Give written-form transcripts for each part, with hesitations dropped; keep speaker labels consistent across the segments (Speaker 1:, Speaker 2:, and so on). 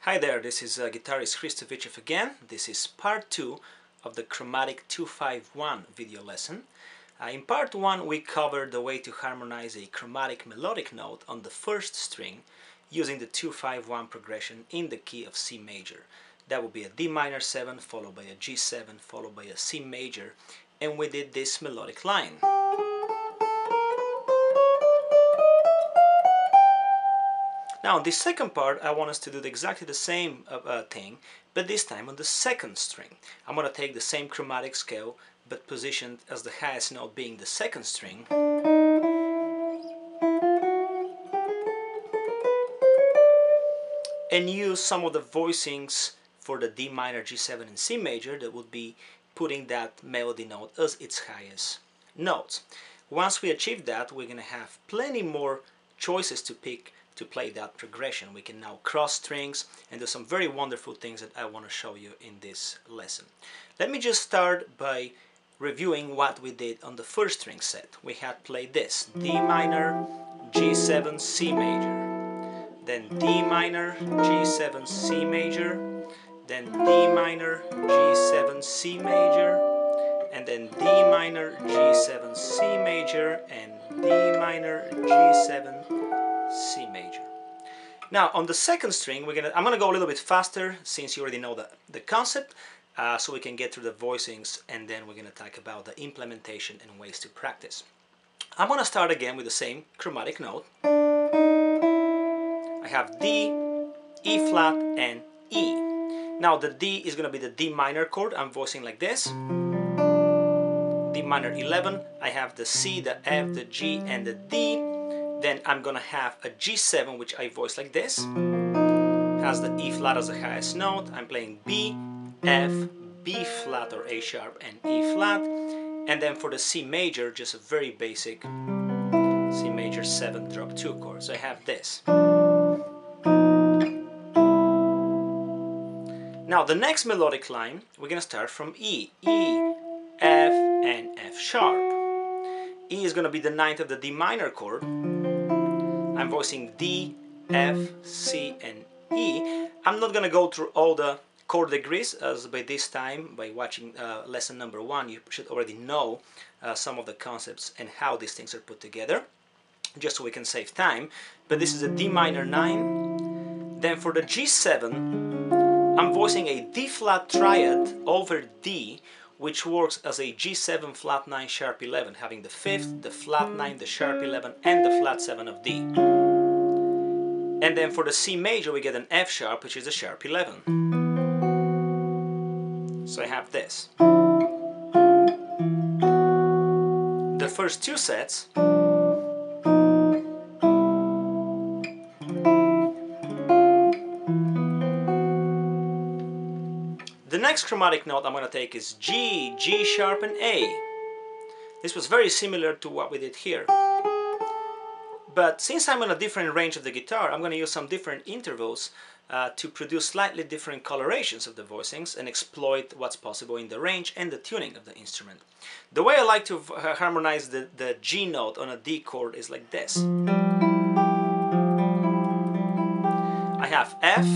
Speaker 1: Hi there, this is guitarist Hristo Vitchev again. This is part 2 of the Chromatic 251 video lesson. In part 1 we covered the way to harmonize a chromatic melodic note on the first string using the 251 progression in the key of C major. That would be a D minor 7 followed by a G7 followed by a C major, and we did this melodic line. Now in this second part I want us to do exactly the same thing, but this time on the second string. I'm going to take the same chromatic scale but positioned as the highest note being the second string. And use some of the voicings for the D minor, G7 and C major that would be putting that melody note as its highest note. Once we achieve that, we're going to have plenty more choices to pick to play that progression. We can now cross strings and do some very wonderful things that I want to show you in this lesson. Let me just start by reviewing what we did on the first string set. We had played this: D minor, G7, C major, then D minor, G7, C major, then D minor, G7, C major, and then D minor, G7, C major, and D minor, G7, C major. Now on the second string I'm gonna go a little bit faster since you already know the concept, so we can get through the voicings, and then we're gonna talk about the implementation and ways to practice. I'm gonna start again with the same chromatic note. I have D, E flat, and E. Now the D is gonna be the D minor chord. I'm voicing like this. D minor 11. I have the C, the F, the G, and the D. Then I'm gonna have a G7, which I voice like this. Has the E flat as the highest note. I'm playing B, F, B flat or A sharp, and E flat. And then for the C major, just a very basic C major 7 drop 2 chord. So I have this. Now the next melodic line, we're gonna start from E. E, F, and F sharp. E is gonna be the ninth of the D minor chord. I'm voicing D, F, C, and E. I'm not going to go through all the chord degrees, as by this time, by watching lesson number 1, you should already know some of the concepts and how these things are put together, just so we can save time. But this is a D minor 9. Then for the G7, I'm voicing a D flat triad over D, which works as a G7 flat 9 sharp 11, having the 5th, the flat 9, the sharp 11, and the flat 7 of D. And then for the C major we get an F sharp, which is a sharp 11. So I have this. The first two sets The next chromatic note I'm going to take is G, G sharp, and A. This was very similar to what we did here. But since I'm on a different range of the guitar, I'm going to use some different intervals to produce slightly different colorations of the voicings and exploit what's possible in the range and the tuning of the instrument. The way I like to harmonize the G note on a D chord is like this. I have F,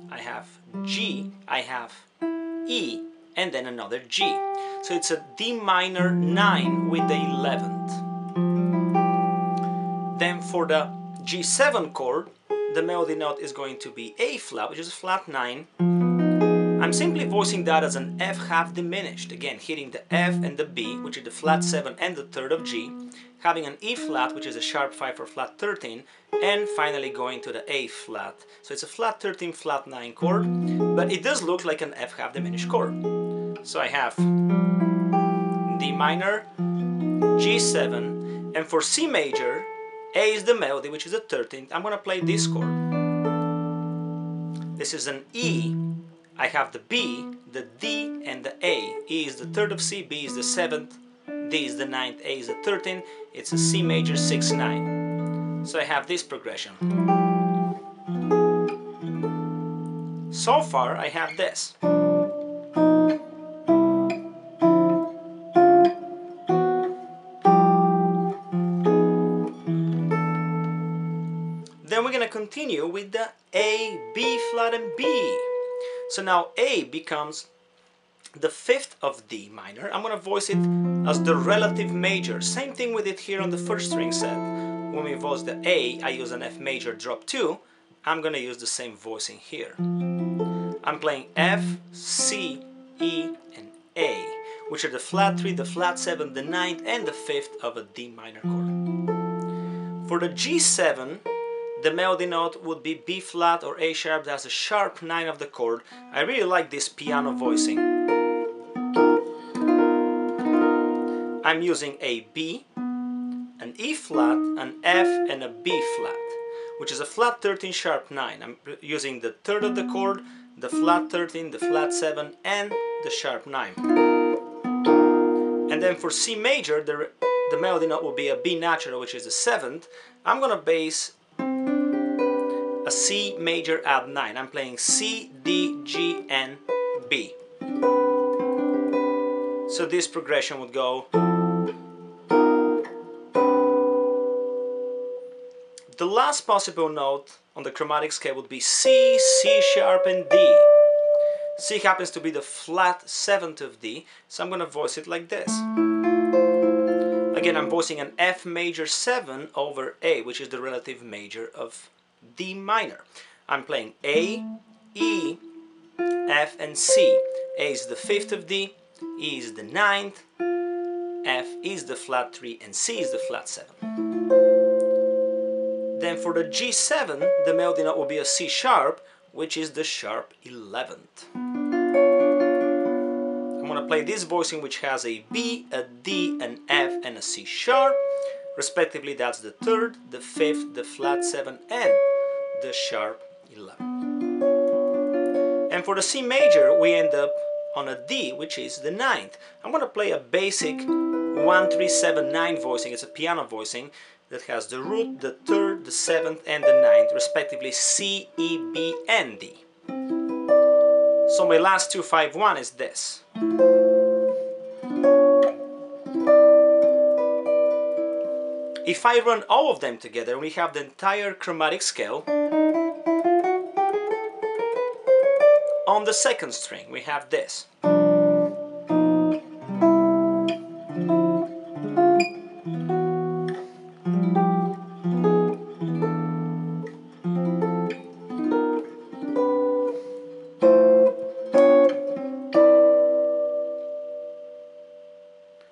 Speaker 1: I have G, I have E, and then another G. So it's a D minor 9 with the 11th. Then for the G7 chord, the melody note is going to be A flat, which is a flat 9. I'm simply voicing that as an F half diminished, again hitting the F and the B, which is the flat 7 and the 3rd of G, having an E flat, which is a sharp 5 or flat 13, and finally going to the A flat. So it's a flat 13, flat 9 chord, but it does look like an F half diminished chord. So I have D minor, G7, and for C major, A is the melody, which is the 13th. I'm going to play this chord. This is an E. I have the B, the D, and the A. E is the 3rd of C, B is the 7th, D is the 9th, A is the 13th. It's a C major 6-9. So I have this progression. So far I have this. Then we're going to continue with the A, B flat and B. So now A becomes the fifth of D minor. I'm going to voice it as the relative major. Same thing we did here on the first string set. When we voice the A, I use an F major drop 2. I'm going to use the same voicing here. I'm playing F, C, E, and A, which are the flat 3, the flat 7, the 9th, and the 5th of a D minor chord. For the G7, the melody note would be B flat or A sharp. That's a sharp 9 of the chord. I really like this piano voicing. I'm using a B, an E flat, an F, and a B flat, which is a flat 13 sharp 9. I'm using the 3rd of the chord, the flat 13, the flat 7, and the sharp 9. And then for C major, the melody note will be a B natural, which is the 7th. I'm going to bass a C major add 9. I'm playing C, D, G, and B. So this progression would go. The last possible note on the chromatic scale would be C, C sharp, and D. C happens to be the flat 7th of D, so I'm going to voice it like this. Again, I'm voicing an F major 7 over A, which is the relative major of D minor. I'm playing A, E, F, and C. A is the 5th of D, E is the 9th, F is the flat 3, and C is the flat 7. Then for the G7, the melody note will be a C sharp, which is the sharp 11th. I'm going to play this voicing, which has a B, a D, an F, and a C sharp. Respectively, that's the 3rd, the 5th, the flat 7, and the sharp 11. And for the C major, we end up on a D, which is the 9th. I'm going to play a basic 1-3-7-9 voicing. It's a piano voicing that has the root, the 3rd, the 7th, and the 9th, respectively C, E, B, and D. So my last 2-5-1 is this. If I run all of them together, we have the entire chromatic scale. On the 2nd string, we have this.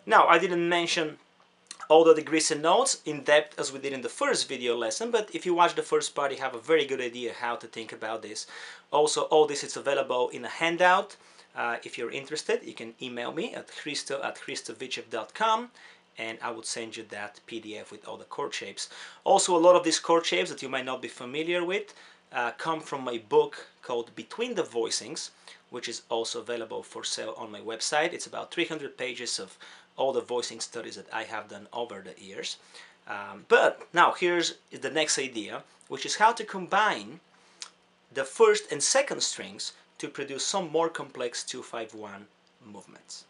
Speaker 1: Now, I didn't mention all the degrees and notes in depth as we did in the first video lesson, but if you watch the first part, you have a very good idea how to think about this. Also, all this is available in a handout. If you're interested, you can email me at hristo@hristovitchev.com, and I would send you that PDF with all the chord shapes. Also, a lot of these chord shapes that you might not be familiar with come from my book called Between the Voicings, which is also available for sale on my website. It's about 300 pages of all the voicing studies that I have done over the years. But now here's the next idea, which is how to combine the 1st and 2nd strings to produce some more complex 2-5-1 movements.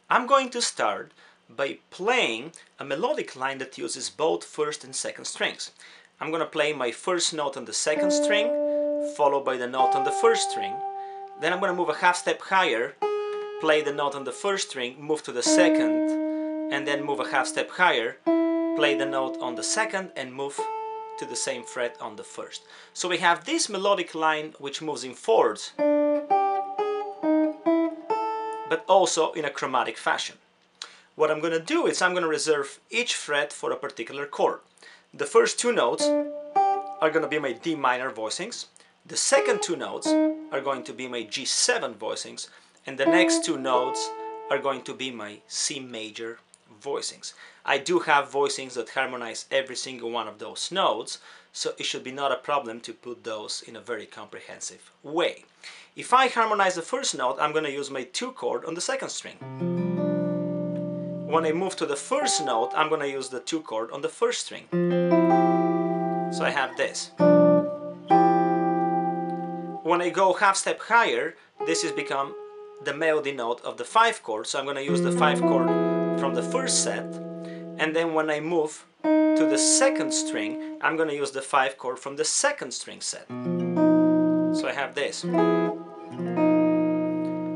Speaker 1: I'm going to start by playing a melodic line that uses both 1st and 2nd strings. I'm going to play my 1st note on the 2nd string, followed by the note on the 1st string. Then I'm going to move a half step higher, play the note on the 1st string, move to the 2nd, and then move a half step higher, play the note on the 2nd, and move to the same fret on the 1st. So we have this melodic line which moves in 4s, but also in a chromatic fashion. What I'm going to do is I'm going to reserve each fret for a particular chord. The first 2 notes are going to be my D minor voicings. The second 2 notes are going to be my G7 voicings, and the next 2 notes are going to be my C major voicings. I do have voicings that harmonize every single one of those notes, so it should be not a problem to put those in a very comprehensive way. If I harmonize the first note, I'm going to use my 2 chord on the 2nd string. When I move to the first note, I'm going to use the 2 chord on the 1st string. So I have this. When I go half step higher, this has become the melody note of the 5 chord, so I'm going to use the 5 chord from the 1st set, and then when I move to the second string, I'm going to use the 5 chord from the second string set. So I have this.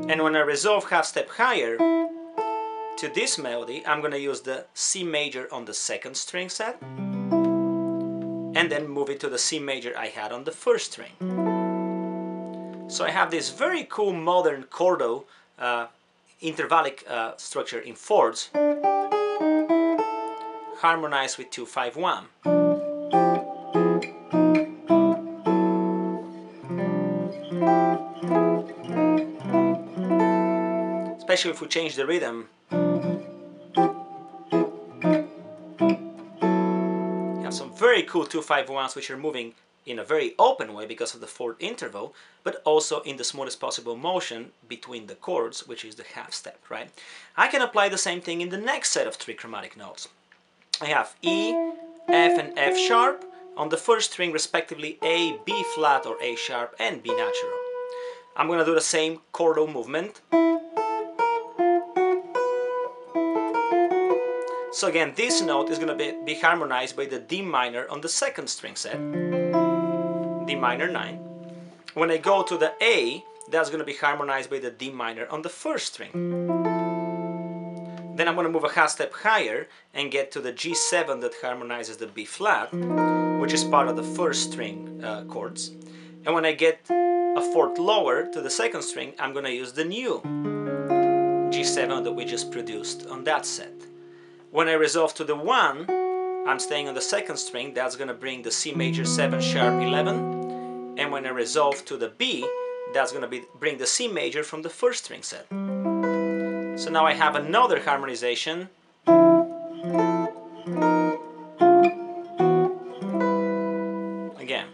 Speaker 1: And when I resolve half step higher to this melody, I'm going to use the C major on the second string set, and then move it to the C major I had on the first string. So I have this very cool modern chordal intervallic structure in fourths, harmonized with 2-5-1. Especially if we change the rhythm. You have some very cool 2-5-1s which are moving in a very open way because of the fourth interval, but also in the smoothest possible motion between the chords, which is the half step, right? I can apply the same thing in the next set of 3 chromatic notes. I have E, F and F sharp on the first string, respectively A, B flat or A sharp and B natural. I'm going to do the same chordal movement. So again, this note is going to be harmonized by the D minor on the second string set, D minor 9. When I go to the A, that's going to be harmonized by the D minor on the first string. Then I'm going to move a half step higher and get to the G7 that harmonizes the B flat, which is part of the first string chords. And when I get a fourth lower to the second string, I'm going to use the new G7 that we just produced on that set. When I resolve to the 1, I'm staying on the second string, that's going to bring the C major 7 sharp 11. And when I resolve to the B, that's going to bring the C major from the first string set. So now I have another harmonization. Again.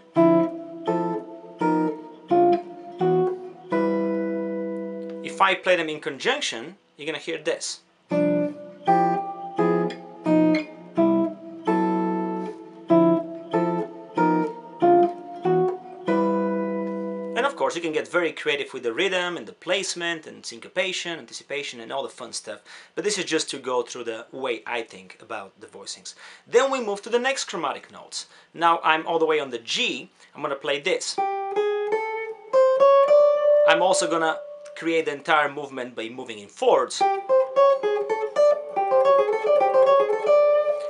Speaker 1: If I play them in conjunction, you're going to hear this. Of course, you can get very creative with the rhythm and the placement and syncopation, anticipation and all the fun stuff, but this is just to go through the way I think about the voicings. Then we move to the next chromatic notes. Now I'm all the way on the G, I'm going to play this. I'm also going to create the entire movement by moving in fourths.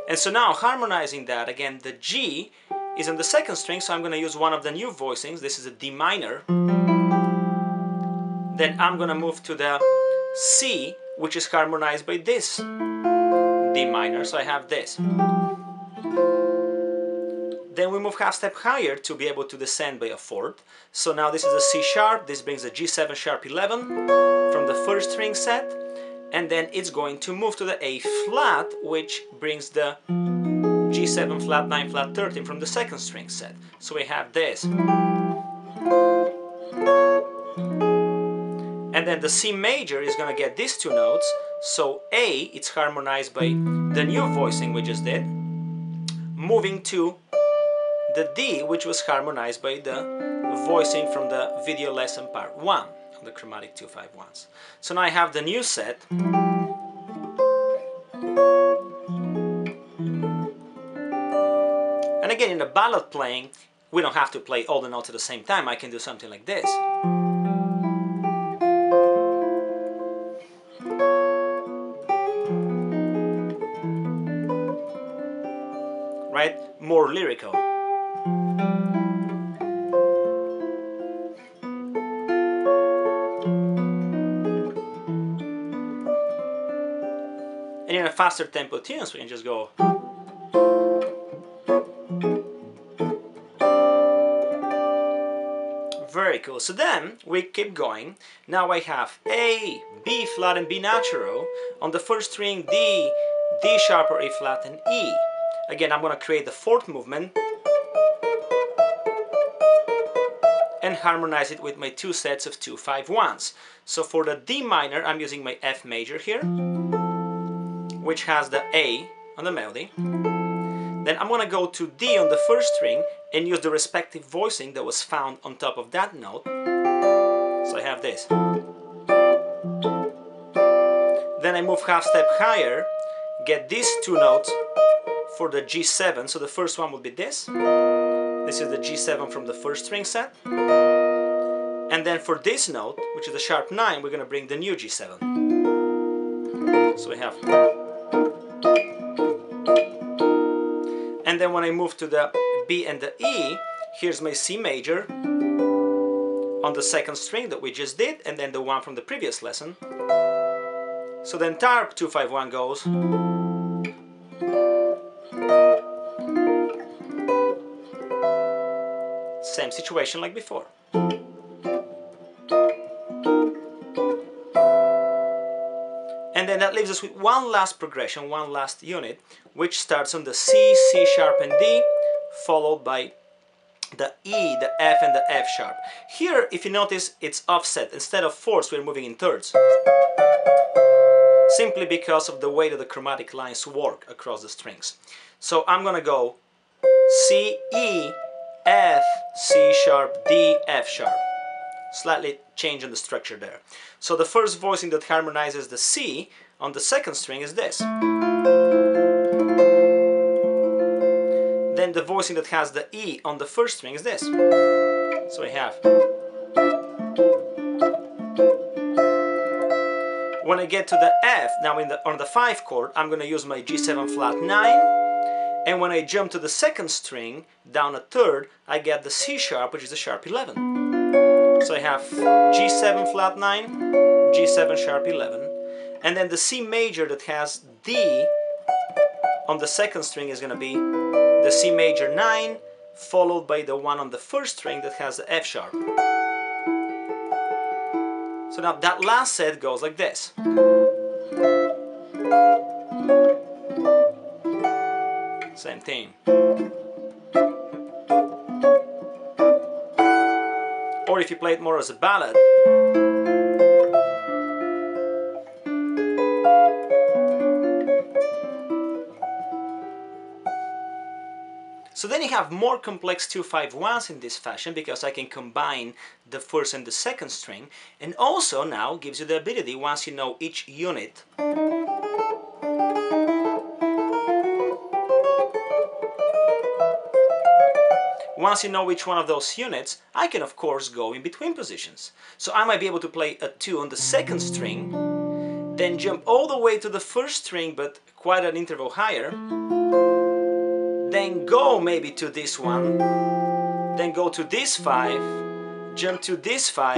Speaker 1: And so now harmonizing that, again the G is on the second string, so I'm going to use one of the new voicings. This is a D minor. Then I'm going to move to the C, which is harmonized by this D minor, so I have this. Then we move half step higher to be able to descend by a fourth. So now this is a C sharp, this brings the G7 sharp 11 from the first string set, and then it's going to move to the A flat, which brings the G7 flat 9 flat 13 from the second string set. So we have this. And then the C major is going to get these two notes. So A, it's harmonized by the new voicing we just did, moving to the D, which was harmonized by the voicing from the video lesson part 1 on the chromatic 2-5-1s. So now I have the new set. And again, in the ballad playing, we don't have to play all the notes at the same time. I can do something like this. Right? More lyrical. And in a faster tempo tunes, we can just go. Very cool. So then we keep going. Now I have A, B flat and B natural. On the first string D, D sharp or A flat and E. Again, I'm going to create the fourth movement and harmonize it with my two sets of 2-5-1s. So for the D minor, I'm using my F major here, which has the A on the melody. Then I'm going to go to D on the first string and use the respective voicing that was found on top of that note. So I have this. Then I move half step higher, get these two notes for the G7. So the first one would be this. This is the G7 from the first string set. And then for this note, which is the sharp 9, we're going to bring the new G7. So we have. And then when I move to the B and the E, here's my C major on the second string that we just did, and then the one from the previous lesson. So the entire 2-5-1 goes. Same situation like before. And then that leaves us with one last progression, one last unit, which starts on the C, C sharp and D, followed by the E, the F and the F sharp. Here, if you notice, it's offset. Instead of fourths, we're moving in thirds. Simply because of the way that the chromatic lines work across the strings. So I'm gonna go C, E, F, C sharp, D, F sharp. Slightly change in the structure there. So the first voicing that harmonizes the C on the second string is this. Then the voicing that has the E on the first string is this. So we have. When I get to the F, now on the 5 chord, I'm going to use my G7 flat 9. And when I jump to the second string, down a third, I get the C sharp, which is the sharp 11. So I have G7 flat 9, G7 sharp 11. And then the C major that has D on the second string is going to be the C major 9, followed by the one on the first string that has the F sharp. So now that last set goes like this. Same thing. Or if you play it more as a ballad. So then you have more complex 2-5-1s in this fashion, because I can combine the first and the second string, and also now gives you the ability, once you know each unit, once you know which one of those units, I can of course go in between positions. So I might be able to play a 2 on the second string, then jump all the way to the first string but quite an interval higher, then go maybe to this one, then go to this 5, jump to this 5,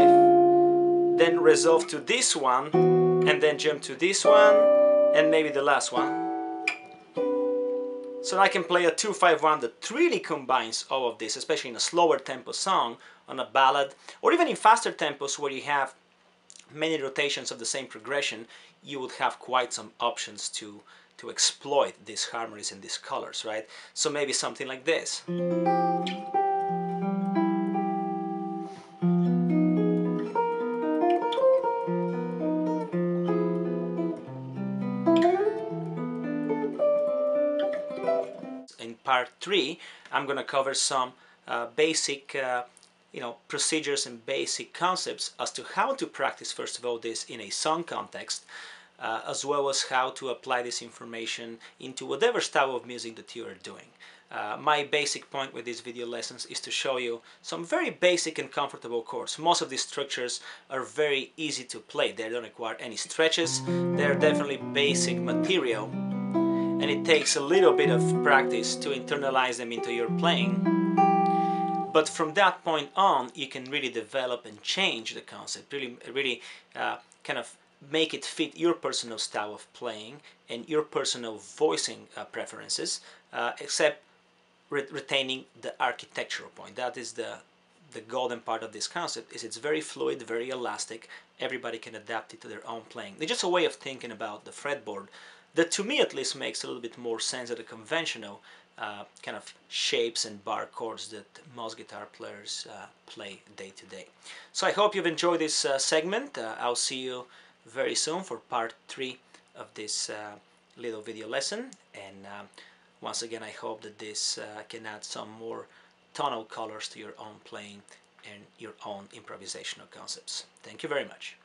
Speaker 1: then resolve to this one, and then jump to this one, and maybe the last one. So I can play a 2-5-1 that really combines all of this, especially in a slower tempo song, on a ballad, or even in faster tempos where you have many rotations of the same progression. You would have quite some options to exploit these harmonies and these colors, right? So maybe something like this. In part 3, I'm going to cover some basic procedures and basic concepts as to how to practice, first of all, this in a song context, as well as how to apply this information into whatever style of music that you are doing. My basic point with these video lessons is to show you some very basic and comfortable chords. Most of these structures are very easy to play. They don't require any stretches. They're definitely basic material, and it takes a little bit of practice to internalize them into your playing. But from that point on, you can really develop and change the concept, really kind of make it fit your personal style of playing and your personal voicing preferences, except retaining the architectural point. That is the golden part of this concept, is it's very fluid, very elastic. Everybody can adapt it to their own playing. It's just a way of thinking about the fretboard that, to me at least, makes a little bit more sense than the conventional kind of shapes and bar chords that most guitar players play day to day. So I hope you've enjoyed this segment. I'll see you very soon for part 3 of this little video lesson, and once again I hope that this can add some more tonal colors to your own playing and your own improvisational concepts. Thank you very much.